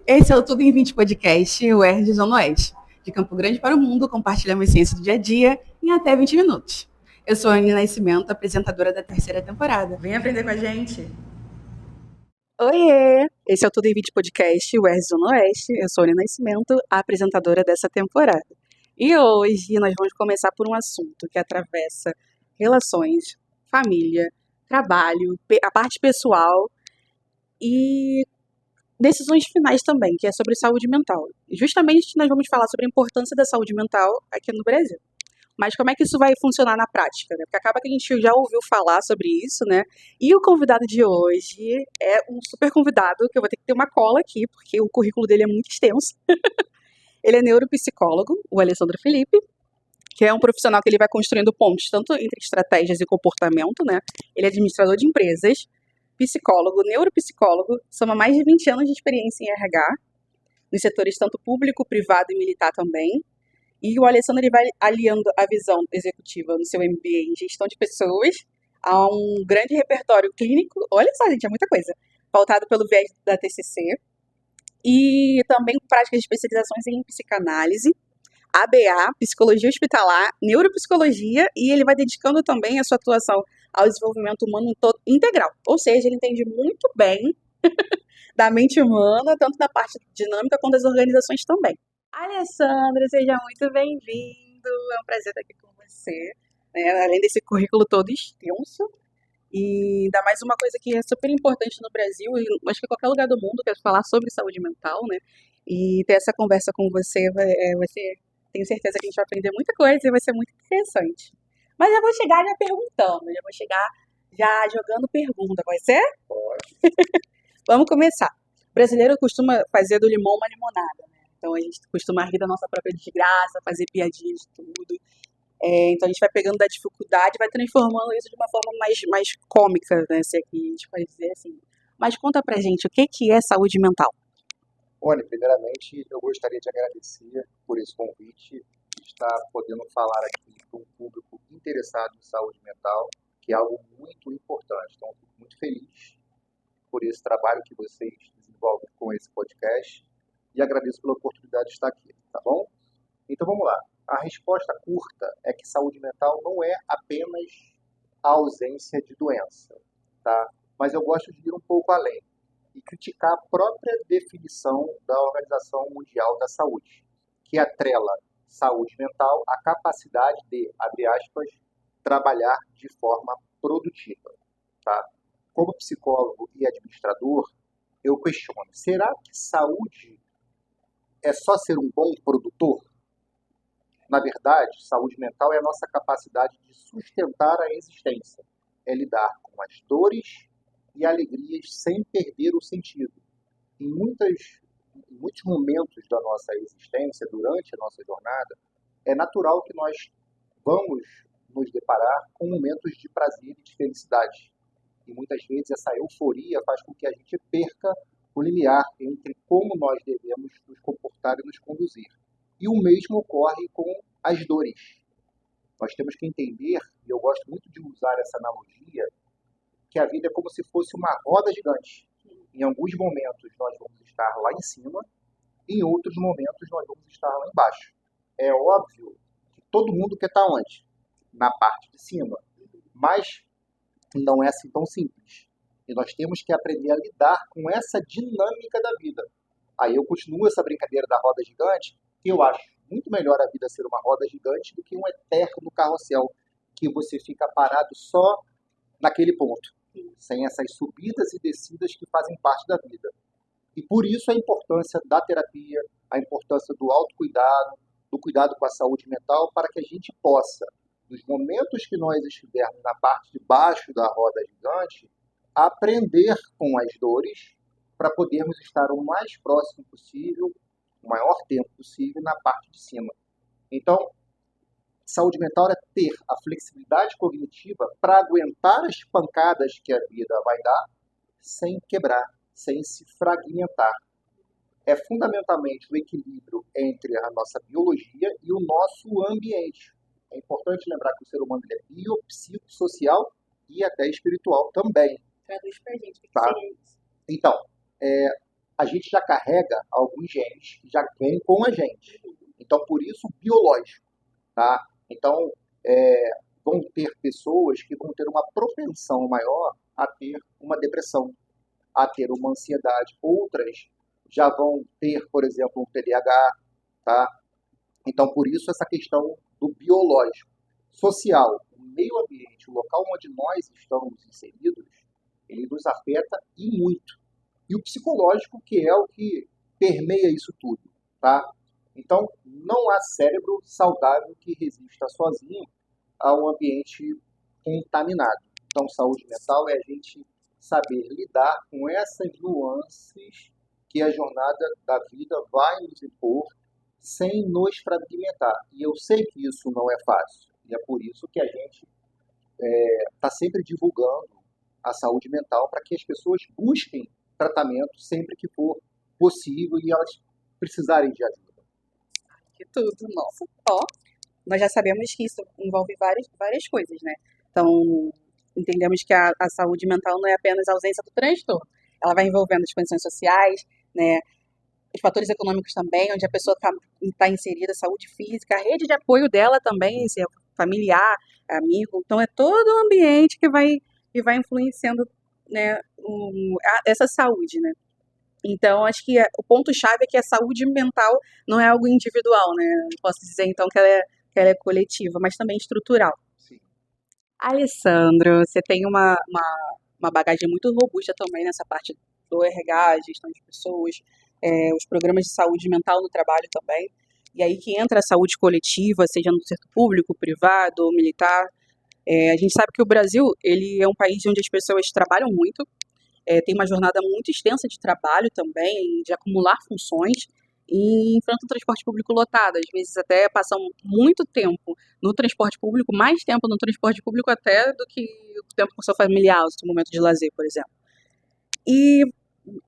Esse é o Tudo em 20 Podcast, o R de Zona Oeste. De Campo Grande para o mundo, compartilhamos ciência do dia a dia em até 20 minutos. Eu sou a Aline Nascimento, apresentadora da terceira temporada. Vem aprender com a gente! Oiê! Esse é o Tudo em 20 Podcast, o R de Zona Oeste. Eu sou a Aline Nascimento, a apresentadora dessa temporada. E hoje nós vamos começar por um assunto que atravessa relações, família, trabalho, a parte pessoal e decisões finais também, que é sobre saúde mental. E justamente nós vamos falar sobre a importância da saúde mental aqui no Brasil. Mas como é que isso vai funcionar na prática, né? Porque acaba que a gente já ouviu falar sobre isso, né? E o convidado de hoje é um super convidado, que eu vou ter que ter uma cola aqui, porque o currículo dele é muito extenso. Ele é neuropsicólogo, o Alessandro Felipe, que é um profissional que ele vai construindo pontes tanto entre estratégias e comportamento, né? Ele é administrador de empresas, psicólogo, neuropsicólogo, soma mais de 20 anos de experiência em RH, nos setores tanto público, privado e militar também. E o Alessandro ele vai aliando a visão executiva no seu MBA em gestão de pessoas a um grande repertório clínico, olha só, gente, é muita coisa, pautado pelo viés da TCC, e também práticas de especializações em psicanálise, ABA, psicologia hospitalar, neuropsicologia, e ele vai dedicando também a sua atuação ao desenvolvimento humano integral. Ou seja, ele entende muito bem da mente humana, tanto da parte dinâmica quanto das organizações também. Alessandra, seja muito bem-vindo. É um prazer estar aqui com você, né? Além desse currículo todo extenso. E ainda mais uma coisa que é super importante no Brasil, e acho que em qualquer lugar do mundo, que é falar sobre saúde mental, né? E ter essa conversa com você vai ser, tenho certeza que a gente vai aprender muita coisa e vai ser muito interessante. Mas eu vou chegar já perguntando, já vou chegar já jogando pergunta, pode ser? Vamos começar. O brasileiro costuma fazer do limão uma limonada, né? Então a gente costuma rir da nossa própria desgraça, fazer piadinha de tudo. Então a gente vai pegando da dificuldade e vai transformando isso de uma forma mais cômica, né? Se aqui a gente pode dizer assim. Mas conta pra gente, o que é saúde mental? Olha, primeiramente eu gostaria de agradecer por esse convite, estar podendo falar aqui para um público interessado em saúde mental, que é algo muito importante. Então, fico muito feliz por esse trabalho que vocês desenvolvem com esse podcast e agradeço pela oportunidade de estar aqui, tá bom? Então vamos lá. A resposta curta é que saúde mental não é apenas a ausência de doença, tá? Mas eu gosto de ir um pouco além e criticar a própria definição da Organização Mundial da Saúde, que atrela saúde mental à capacidade de, abre aspas, trabalhar de forma produtiva, tá? Como psicólogo e administrador, eu questiono, será que saúde é só ser um bom produtor? Na verdade, saúde mental é a nossa capacidade de sustentar a existência, é lidar com as dores e alegrias sem perder o sentido. Em muitos momentos da nossa existência, durante a nossa jornada, é natural que nós vamos nos deparar com momentos de prazer e de felicidade. E muitas vezes essa euforia faz com que a gente perca o limiar entre como nós devemos nos comportar e nos conduzir. E o mesmo ocorre com as dores. Nós temos que entender, e eu gosto muito de usar essa analogia, que a vida é como se fosse uma roda gigante. Em alguns momentos nós vamos estar lá em cima, em outros momentos nós vamos estar lá embaixo. É óbvio que todo mundo quer estar onde? Na parte de cima. Mas não é assim tão simples. E nós temos que aprender a lidar com essa dinâmica da vida. Aí eu continuo essa brincadeira da roda gigante, que eu acho muito melhor a vida ser uma roda gigante do que um eterno carrossel, que você fica parado só naquele ponto, sem essas subidas e descidas que fazem parte da vida. E por isso a importância da terapia, a importância do autocuidado, do cuidado com a saúde mental, para que a gente possa, nos momentos que nós estivermos na parte de baixo da roda gigante, aprender com as dores para podermos estar o mais próximo possível, o maior tempo possível, na parte de cima. Então, saúde mental é ter a flexibilidade cognitiva para aguentar as pancadas que a vida vai dar sem quebrar, sem se fragmentar. É fundamentalmente o equilíbrio entre a nossa biologia e o nosso ambiente. É importante lembrar que o ser humano é biopsicossocial e até espiritual também. Traduz pra gente, o que tá? seria isso? Então, a gente já carrega alguns genes que já vêm com a gente. Então, por isso, biológico, tá? Então, vão ter pessoas que vão ter uma propensão maior a ter uma depressão, a ter uma ansiedade. Outras já vão ter, por exemplo, um TDAH, tá? Então, por isso, essa questão do biológico, social, o meio ambiente, o local onde nós estamos inseridos, ele nos afeta e muito. E o psicológico, que é o que permeia isso tudo, tá? Então, não há cérebro saudável que resista sozinho a um ambiente contaminado. Então, saúde mental é a gente saber lidar com essas nuances que a jornada da vida vai nos impor sem nos fragmentar. E eu sei que isso não é fácil. E é por isso que a gente está sempre divulgando a saúde mental para que as pessoas busquem tratamento sempre que for possível e elas precisarem de ajuda. Que tudo, nossa. Ó, nós já sabemos que isso envolve várias coisas, né? Então, entendemos que a saúde mental não é apenas a ausência do transtorno. Ela vai envolvendo as condições sociais, né? Os fatores econômicos também, onde a pessoa está inserida, saúde física, a rede de apoio dela também, se é familiar, amigo. Então, é todo o ambiente que vai influenciando, né, essa saúde, né? Então, acho que o ponto-chave é que a saúde mental não é algo individual, né? Eu posso dizer, então, que ela é coletiva, mas também estrutural. Sim. Alessandro, você tem uma bagagem muito robusta também nessa parte do RH, gestão de pessoas, os programas de saúde mental no trabalho também. E aí que entra a saúde coletiva, seja no setor público, privado ou militar. A gente sabe que o Brasil, ele é um país onde as pessoas trabalham muito, tem uma jornada muito extensa de trabalho também, de acumular funções, e enfrentam o transporte público lotado. Às vezes até passam muito tempo no transporte público, mais tempo no transporte público até do que o tempo com seu familiar, o seu momento de lazer, por exemplo. E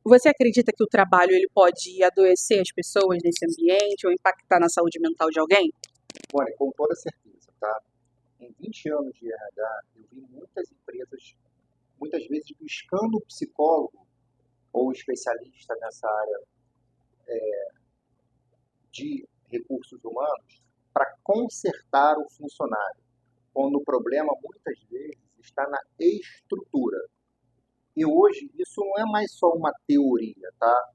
você acredita que o trabalho ele pode adoecer as pessoas nesse ambiente ou impactar na saúde mental de alguém? Olha, com toda certeza, tá? Em 20 anos de RH, eu vi muitas empresas, muitas vezes, buscando um psicólogo ou especialista nessa área de recursos humanos para consertar o funcionário, quando o problema, muitas vezes, está na estrutura. E hoje, isso não é mais só uma teoria, tá?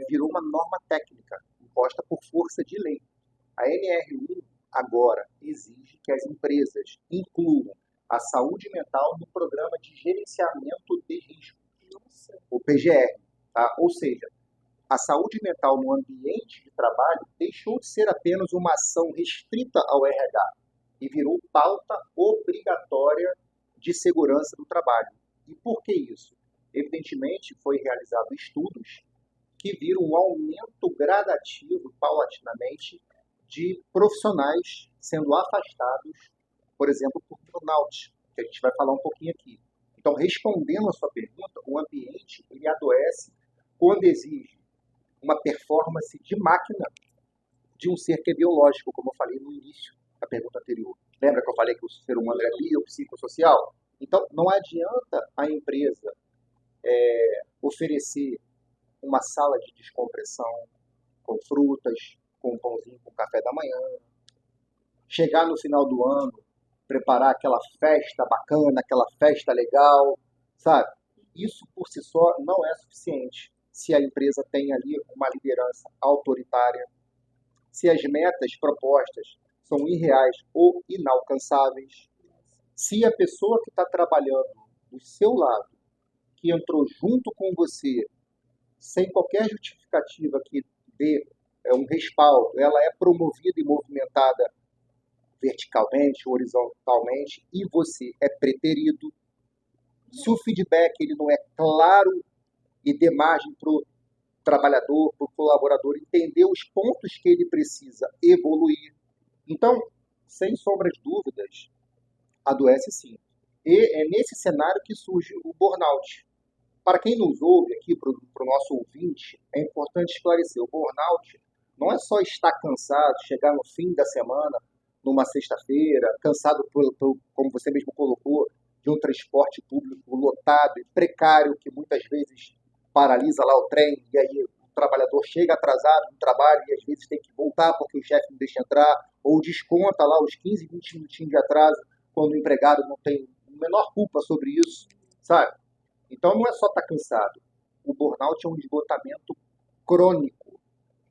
Virou uma norma técnica, imposta por força de lei. A NR1 agora exige que as empresas incluam a saúde mental no programa de gerenciamento de risco, o PGR. Tá? Ou seja, a saúde mental no ambiente de trabalho deixou de ser apenas uma ação restrita ao RH e virou pauta obrigatória de segurança do trabalho. E por que isso? Evidentemente, foi realizado estudos que viram um aumento gradativo, paulatinamente, de profissionais sendo afastados, por exemplo, por burnout, que a gente vai falar um pouquinho aqui. Então, respondendo a sua pergunta, o ambiente ele adoece quando exige uma performance de máquina de um ser que é biológico, como eu falei no início da pergunta anterior. Lembra que eu falei que o ser humano é biopsicossocial? Então, não adianta a empresa oferecer uma sala de descompressão com frutas, com um pãozinho com café da manhã, chegar no final do ano, preparar aquela festa bacana, aquela festa legal, sabe? Isso por si só não é suficiente se a empresa tem ali uma liderança autoritária, se as metas propostas são irreais ou inalcançáveis, se a pessoa que está trabalhando do seu lado, que entrou junto com você, sem qualquer justificativa que dê um respaldo, ela é promovida e movimentada verticalmente, horizontalmente, e você é preterido, se o feedback ele não é claro e dê margem para o trabalhador, para o colaborador entender os pontos que ele precisa evoluir. Então, sem sombra de dúvidas, adoece sim. E é nesse cenário que surge o burnout. Para quem nos ouve aqui, para o nosso ouvinte, é importante esclarecer, o burnout não é só estar cansado, chegar no fim da semana, numa sexta-feira, cansado, como você mesmo colocou, de um transporte público lotado e precário, que muitas vezes paralisa lá o trem, e aí o trabalhador chega atrasado no trabalho e às vezes tem que voltar porque o chefe não deixa entrar, ou desconta lá os 15, 20 minutinhos de atraso quando o empregado não tem a menor culpa sobre isso, sabe? Então não é só estar cansado. O burnout é um esgotamento crônico.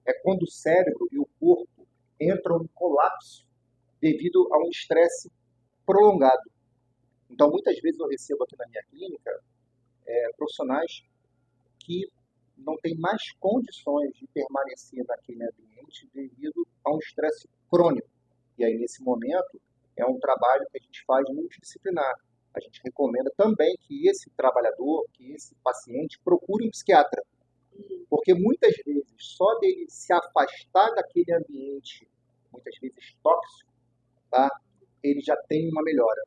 É quando o cérebro e o corpo entram em colapso devido a um estresse prolongado. Então, muitas vezes eu recebo aqui na minha clínica profissionais que não têm mais condições de permanecer naquele ambiente devido a um estresse crônico. E aí, nesse momento, é um trabalho que a gente faz multidisciplinar. A gente recomenda também que esse trabalhador, que esse paciente, procure um psiquiatra. Porque muitas vezes, só dele se afastar daquele ambiente, muitas vezes tóxico, tá? Ele já tem uma melhora.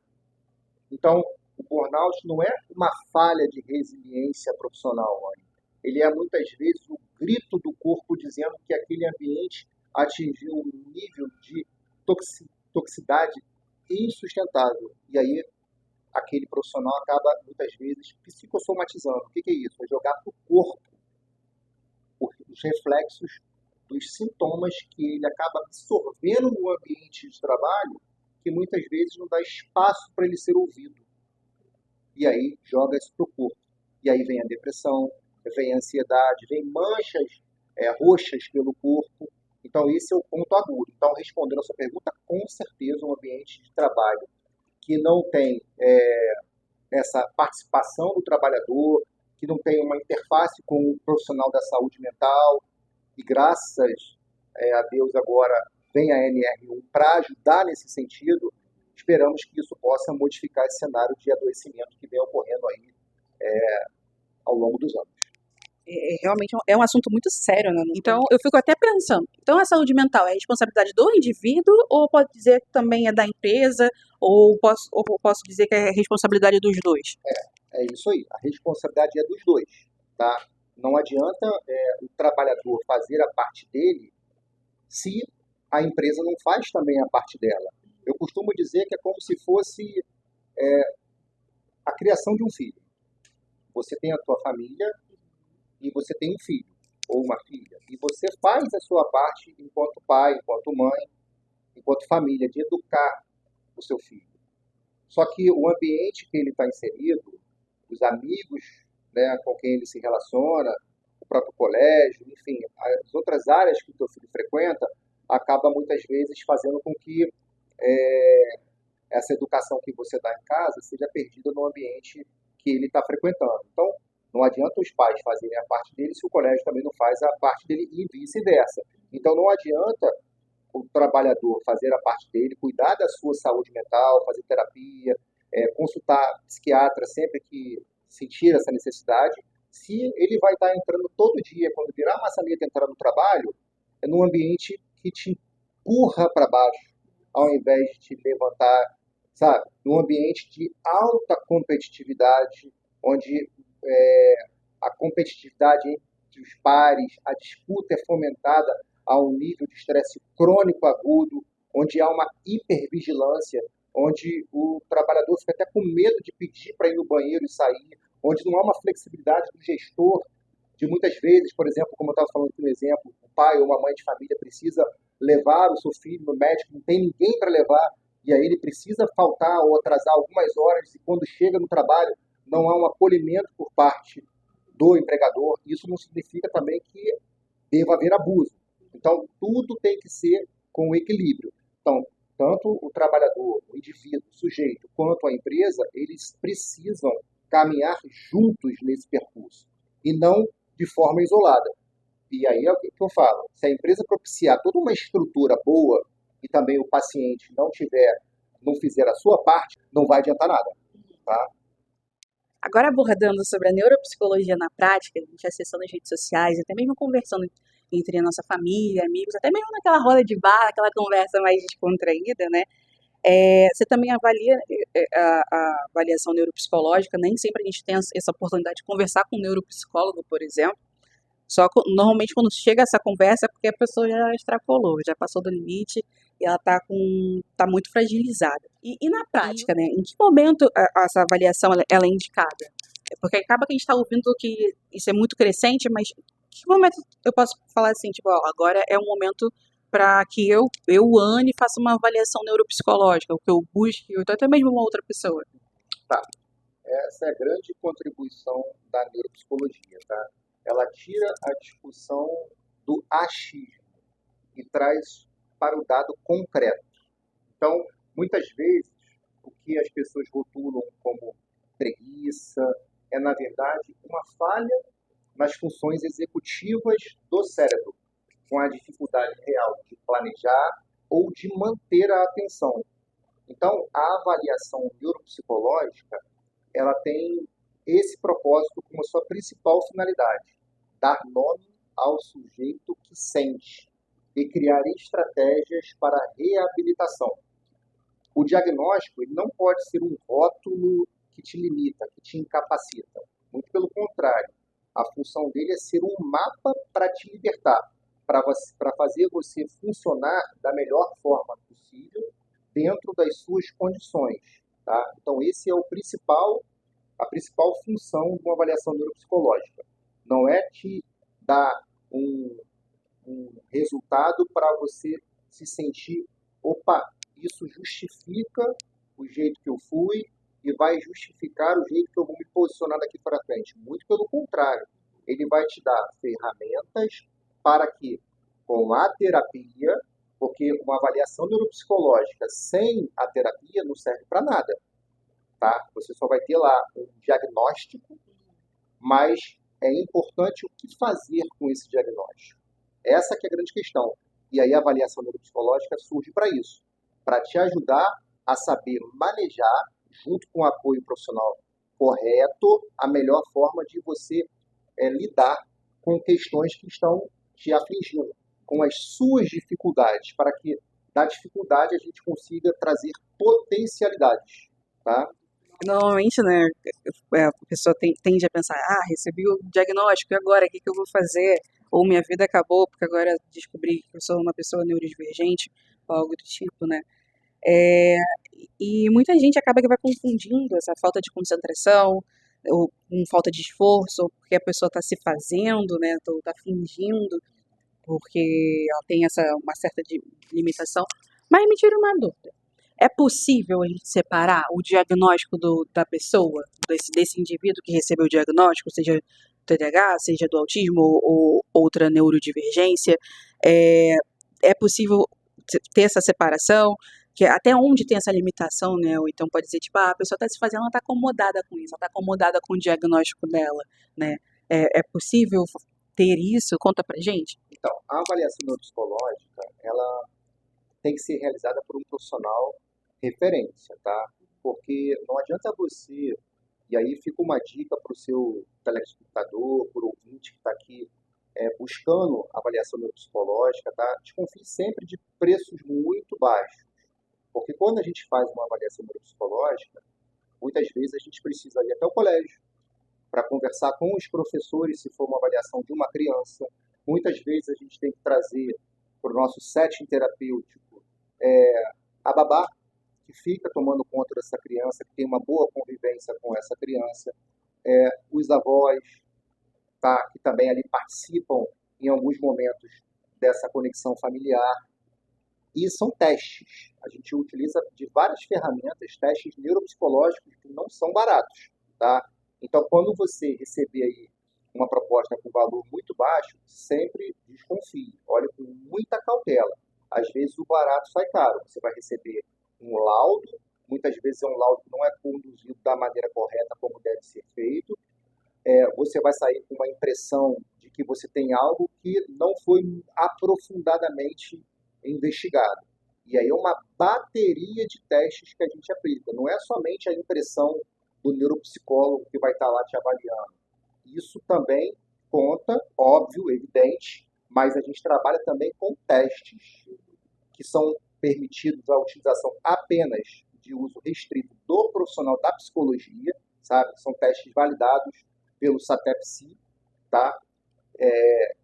Então, o burnout não é uma falha de resiliência profissional, Rony. Ele é muitas vezes o grito do corpo dizendo que aquele ambiente atingiu um nível de toxicidade insustentável. E aí, aquele profissional acaba, muitas vezes, psicossomatizando. O que é isso? É jogar para o corpo os reflexos dos sintomas que ele acaba absorvendo no ambiente de trabalho, que muitas vezes não dá espaço para ele ser ouvido. E aí joga isso para o corpo. E aí vem a depressão, vem a ansiedade, vem manchas roxas pelo corpo. Então esse é o ponto agudo. Então, respondendo a sua pergunta, com certeza um ambiente de trabalho que não tem essa participação do trabalhador, que não tem uma interface com o profissional da saúde mental, e graças a Deus agora vem a NR1 para ajudar nesse sentido. Esperamos que isso possa modificar esse cenário de adoecimento que vem ocorrendo aí ao longo dos anos. Realmente é um assunto muito sério, né? Então eu fico até pensando, então a saúde mental é responsabilidade do indivíduo ou pode dizer que também é da empresa ou posso dizer que é responsabilidade dos dois? É isso aí, a responsabilidade é dos dois, tá? Não adianta o trabalhador fazer a parte dele se a empresa não faz também a parte dela. Eu costumo dizer que é como se fosse a criação de um filho. Você tem a tua família e você tem um filho ou uma filha. E você faz a sua parte enquanto pai, enquanto mãe, enquanto família, de educar o seu filho. Só que o ambiente que ele está inserido, os amigos, né, com quem ele se relaciona, o próprio colégio, enfim, as outras áreas que o teu filho frequenta, acaba muitas vezes fazendo com que essa educação que você dá em casa seja perdida no ambiente que ele está frequentando. Então, não adianta os pais fazerem a parte dele se o colégio também não faz a parte dele e vice-versa. Então, não adianta o trabalhador fazer a parte dele, cuidar da sua saúde mental, fazer terapia, consultar psiquiatra sempre que sentir essa necessidade, se ele vai estar entrando todo dia, quando virar a maçaneta entrar no trabalho, num ambiente que te empurra para baixo, ao invés de te levantar, sabe? Num ambiente de alta competitividade, onde a competitividade entre os pares, a disputa é fomentada a um nível de estresse crônico agudo, onde há uma hipervigilância, onde o trabalhador fica até com medo de pedir para ir no banheiro e sair, onde não há uma flexibilidade do gestor, de muitas vezes, por exemplo, como eu estava falando aqui no exemplo, o pai ou uma mãe de família precisa levar o seu filho no médico, não tem ninguém para levar, e aí ele precisa faltar ou atrasar algumas horas, e quando chega no trabalho, não há um acolhimento por parte do empregador. Isso não significa também que deva haver abuso. Então, tudo tem que ser com equilíbrio. Então, tanto o trabalhador, o indivíduo, o sujeito, quanto a empresa, eles precisam caminhar juntos nesse percurso, e não de forma isolada. E aí é o que eu falo, se a empresa propiciar toda uma estrutura boa e também o paciente não fizer a sua parte, não vai adiantar nada, tá? Agora abordando sobre a neuropsicologia na prática, a gente acessando as redes sociais, até mesmo conversando entre a nossa família, amigos, até mesmo naquela roda de bar, aquela conversa mais descontraída, né? Você também avalia a avaliação neuropsicológica, nem sempre a gente tem essa oportunidade de conversar com um neuropsicólogo, por exemplo. Normalmente quando chega essa conversa é porque a pessoa já extrapolou, já passou do limite e ela tá muito fragilizada. E na prática, né? Em que momento essa avaliação ela é indicada? Porque acaba que a gente está ouvindo que isso é muito crescente, mas que momento eu posso falar assim, tipo, ó, agora é um momento para que Anne, faça uma avaliação neuropsicológica, ou que eu busque, ou até mesmo uma outra pessoa. Tá. Essa é a grande contribuição da neuropsicologia, tá? Ela tira a discussão do achismo e traz para o dado concreto. Então, muitas vezes, o que as pessoas rotulam como preguiça é, na verdade, uma falha nas funções executivas do cérebro, com a dificuldade real de planejar ou de manter a atenção. Então, a avaliação neuropsicológica, ela tem esse propósito como sua principal finalidade: dar nome ao sujeito que sente e criar estratégias para a reabilitação. O diagnóstico ele não pode ser um rótulo que te limita, que te incapacita. Muito pelo contrário, a função dele é ser um mapa para te libertar, para fazer você funcionar da melhor forma possível dentro das suas condições. Tá? Então, esse é a principal função de uma avaliação neuropsicológica. Não é te dar um resultado para você se sentir, opa, isso justifica o jeito que eu fui e vai justificar o jeito que eu vou me posicionar daqui para frente. Muito pelo contrário, ele vai te dar ferramentas para que, com a terapia, porque uma avaliação neuropsicológica sem a terapia não serve para nada, tá? Você só vai ter lá um diagnóstico, mas é importante o que fazer com esse diagnóstico. Essa que é a grande questão. E aí a avaliação neuropsicológica surge para isso, para te ajudar a saber manejar, junto com o apoio profissional correto, a melhor forma de você lidar com questões que estão te afligindo, com as suas dificuldades, para que da dificuldade a gente consiga trazer potencialidades, tá? Normalmente, né, a pessoa tende a pensar, recebi o diagnóstico, e agora, o que eu vou fazer? Ou minha vida acabou, porque agora descobri que eu sou uma pessoa neurodivergente, ou algo do tipo, né? É, e muita gente acaba que vai confundindo essa falta de concentração, ou com falta de esforço, ou porque a pessoa está se fazendo, né, ou está fingindo, porque ela tem uma certa limitação. Mas me tira uma dúvida. É possível a gente separar o diagnóstico da pessoa, desse indivíduo que recebeu o diagnóstico, seja do TDAH, seja do autismo ou outra neurodivergência? É, é possível ter essa separação? Que até onde tem essa limitação, né? Ou então pode dizer, tipo, a pessoa está se fazendo, ela está acomodada com isso, ela está acomodada com o diagnóstico dela, né? É possível ter isso? Conta pra gente. Então, a avaliação neuropsicológica, ela tem que ser realizada por um profissional referência, tá? Porque não adianta você, e aí fica uma dica para o seu telespectador, para o ouvinte que está aqui buscando avaliação neuropsicológica, tá? Desconfie sempre de preços muito baixos, porque quando a gente faz uma avaliação neuropsicológica, muitas vezes a gente precisa ir até o colégio para conversar com os professores se for uma avaliação de uma criança. Muitas vezes a gente tem que trazer para o nosso setting terapêutico a babá que fica tomando conta dessa criança, que tem uma boa convivência com essa criança, os avós, tá, que também ali participam em alguns momentos dessa conexão familiar. E são testes. A gente utiliza de várias ferramentas, testes neuropsicológicos que não são baratos, tá? Então, quando você receber aí uma proposta com valor muito baixo, sempre desconfie, olhe com muita cautela. Às vezes o barato sai caro, você vai receber um laudo, muitas vezes é um laudo que não é conduzido da maneira correta como deve ser feito, você vai sair com uma impressão de que você tem algo que não foi aprofundadamente investigado. E aí é uma bateria de testes que a gente aplica, não é somente a impressão do neuropsicólogo que vai estar lá te avaliando. Isso também conta, óbvio, evidente, mas a gente trabalha também com testes que são permitidos a utilização apenas de uso restrito do profissional da psicologia, sabe? São testes validados pelo SATEP-C, tá?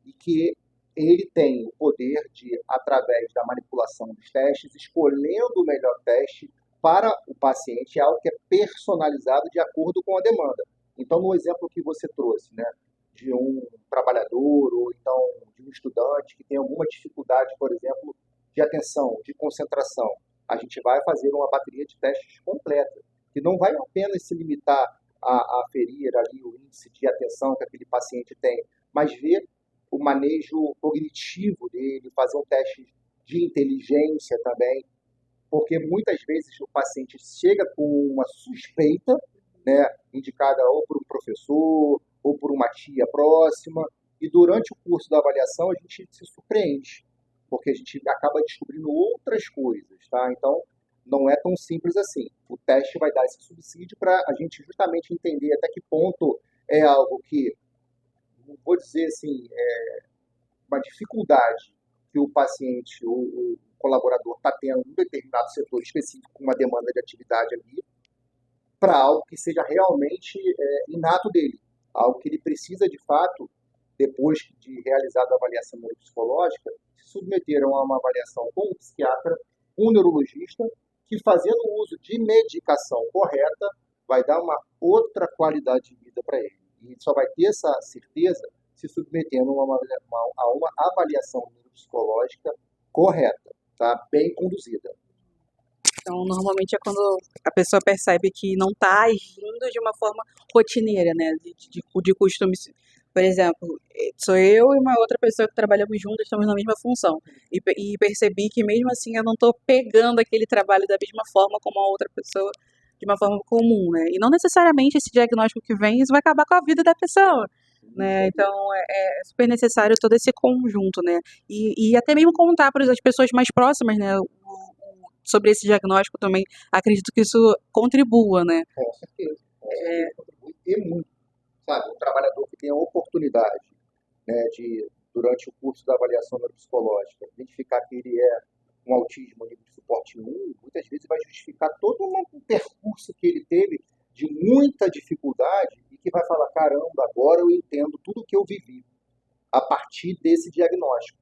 E que ele tem o poder de, através da manipulação dos testes, escolhendo o melhor teste para o paciente, algo que é personalizado de acordo com a demanda. Então, no exemplo que você trouxe, né, de um trabalhador ou então de um estudante que tem alguma dificuldade, por exemplo, de atenção, de concentração, a gente vai fazer uma bateria de testes completa, que não vai apenas se limitar a aferir ali o índice de atenção que aquele paciente tem, mas ver o manejo cognitivo dele, fazer um teste de inteligência também, porque muitas vezes o paciente chega com uma suspeita, né, indicada ou por um professor ou por uma tia próxima, e durante o curso da avaliação a gente se surpreende, porque a gente acaba descobrindo outras coisas, tá? Então, não é tão simples assim. O teste vai dar esse subsídio para a gente justamente entender até que ponto é algo que, não vou dizer assim, uma dificuldade que o paciente ou o colaborador está tendo em um determinado setor específico, com uma demanda de atividade ali, para algo que seja realmente inato dele, algo que ele precisa de fato, depois de realizada a avaliação neuropsicológica, se submeter a uma avaliação com um psiquiatra, um neurologista, que fazendo uso de medicação correta vai dar uma outra qualidade de vida para ele. E só vai ter essa certeza se submetendo a uma avaliação neuropsicológica correta, tá? Bem conduzida. Então, normalmente é quando a pessoa percebe que não está agindo de uma forma rotineira, né? De costume. Por exemplo, sou eu e uma outra pessoa que trabalhamos juntas, estamos na mesma função. E percebi que mesmo assim eu não estou pegando aquele trabalho da mesma forma como a outra pessoa, de uma forma comum, né? E não necessariamente esse diagnóstico que vem, isso vai acabar com a vida da pessoa. Né? Então é super necessário todo esse conjunto, né? E até mesmo contar para as pessoas mais próximas, né? Sobre esse diagnóstico também, acredito que isso contribua, né? Com certeza. Contribui e muito. Sabe, um trabalhador que tem a oportunidade, né, de, durante o curso da avaliação neuropsicológica, identificar que ele é um autismo nível de suporte 1, muitas vezes vai justificar todo um percurso que ele teve de muita dificuldade e que vai falar, caramba, agora eu entendo tudo o que eu vivi a partir desse diagnóstico.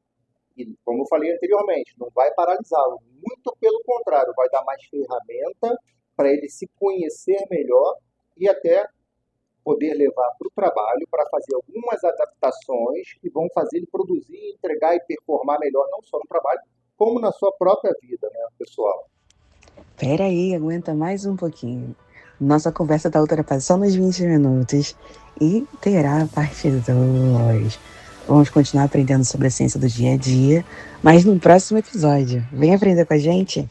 E, como eu falei anteriormente, não vai paralisá-lo, muito pelo contrário, vai dar mais ferramenta para ele se conhecer melhor e até poder levar para o trabalho para fazer algumas adaptações que vão fazer ele produzir, entregar e performar melhor, não só no trabalho, como na sua própria vida, né, pessoal? Pera aí, aguenta mais um pouquinho. Nossa conversa está ultrapassando os 20 minutos e terá a parte 2. Vamos continuar aprendendo sobre a ciência do dia a dia, mas no próximo episódio. Vem aprender com a gente?